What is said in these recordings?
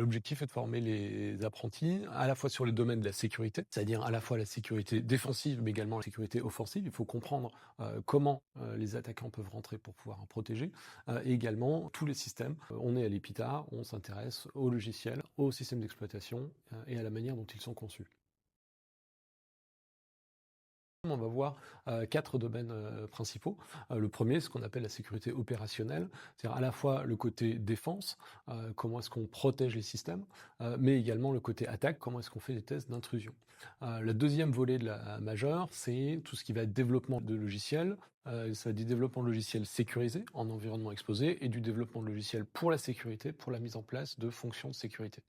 L'objectif est de former les apprentis à la fois sur les domaines de la sécurité, c'est-à-dire à la fois la sécurité défensive, mais également la sécurité offensive. Il faut comprendre comment les attaquants peuvent rentrer pour pouvoir en protéger, et également tous les systèmes. On est à l'EPITA, on s'intéresse aux logiciels, aux systèmes d'exploitation et à la manière dont ils sont conçus. On va voir 4 domaines principaux. Le premier, ce qu'on appelle la sécurité opérationnelle, c'est-à-dire à la fois le côté défense, comment est-ce qu'on protège les systèmes, mais également le côté attaque, comment est-ce qu'on fait des tests d'intrusion. Le deuxième volet de la majeure, c'est tout ce qui va être développement de logiciels. Ça va être du développement de logiciels sécurisés en environnement exposé et du développement de logiciels pour la sécurité, pour la mise en place de fonctions de sécurité.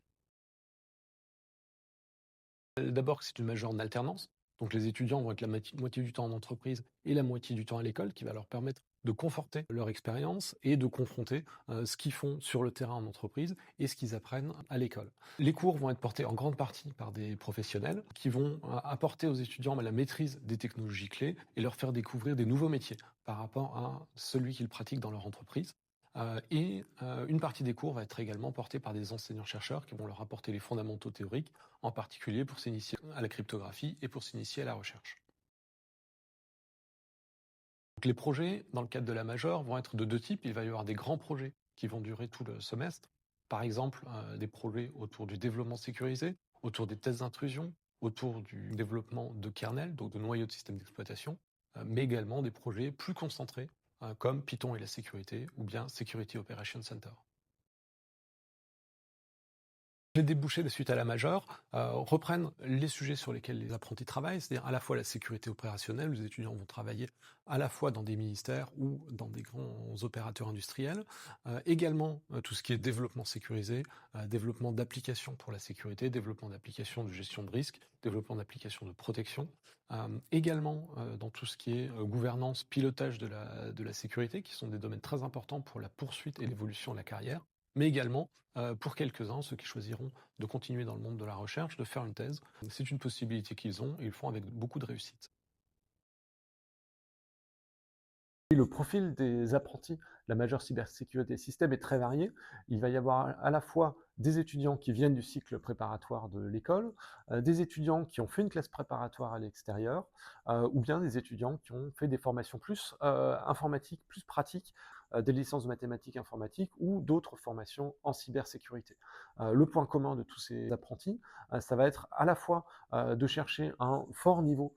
D'abord, c'est une majeure en alternance. Donc les étudiants vont être la moitié du temps en entreprise et la moitié du temps à l'école, qui va leur permettre de conforter leur expérience et de confronter ce qu'ils font sur le terrain en entreprise et ce qu'ils apprennent à l'école. Les cours vont être portés en grande partie par des professionnels qui vont apporter aux étudiants la maîtrise des technologies clés et leur faire découvrir des nouveaux métiers par rapport à celui qu'ils pratiquent dans leur entreprise. Une partie des cours va être également portée par des enseignants-chercheurs qui vont leur apporter les fondamentaux théoriques, en particulier pour s'initier à la cryptographie et pour s'initier à la recherche. Donc les projets, dans le cadre de la majeure, vont être de deux types. Il va y avoir des grands projets qui vont durer tout le semestre. Par exemple, des projets autour du développement sécurisé, autour des tests d'intrusion, autour du développement de kernels, donc de noyaux de système d'exploitation, mais également des projets plus concentrés, comme Python et la sécurité, ou bien Security Operations Center. Les débouchés de suite à la majeure reprennent les sujets sur lesquels les apprentis travaillent, c'est-à-dire à la fois la sécurité opérationnelle, où les étudiants vont travailler à la fois dans des ministères ou dans des grands opérateurs industriels, également tout ce qui est développement sécurisé, développement d'applications pour la sécurité, développement d'applications de gestion de risque, développement d'applications de protection, également dans tout ce qui est gouvernance, pilotage de la sécurité, qui sont des domaines très importants pour la poursuite et l'évolution de la carrière, mais également pour quelques-uns, ceux qui choisiront de continuer dans le monde de la recherche, de faire une thèse. C'est une possibilité qu'ils ont et ils le font avec beaucoup de réussite. Et le profil des apprentis, la majeure cybersécurité système est très varié. Il va y avoir à la fois des étudiants qui viennent du cycle préparatoire de l'école, des étudiants qui ont fait une classe préparatoire à l'extérieur, ou bien des étudiants qui ont fait des formations plus informatiques, plus pratiques, des licences de mathématiques informatiques ou d'autres formations en cybersécurité. Le point commun de tous ces apprentis, ça va être à la fois de chercher un fort niveau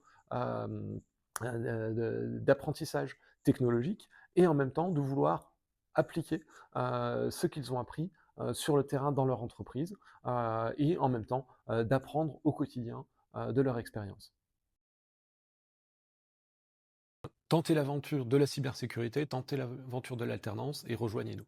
d'apprentissage technologique et en même temps de vouloir appliquer ce qu'ils ont appris sur le terrain dans leur entreprise et en même temps d'apprendre au quotidien de leur expérience. Tentez l'aventure de la cybersécurité, tentez l'aventure de l'alternance et rejoignez-nous.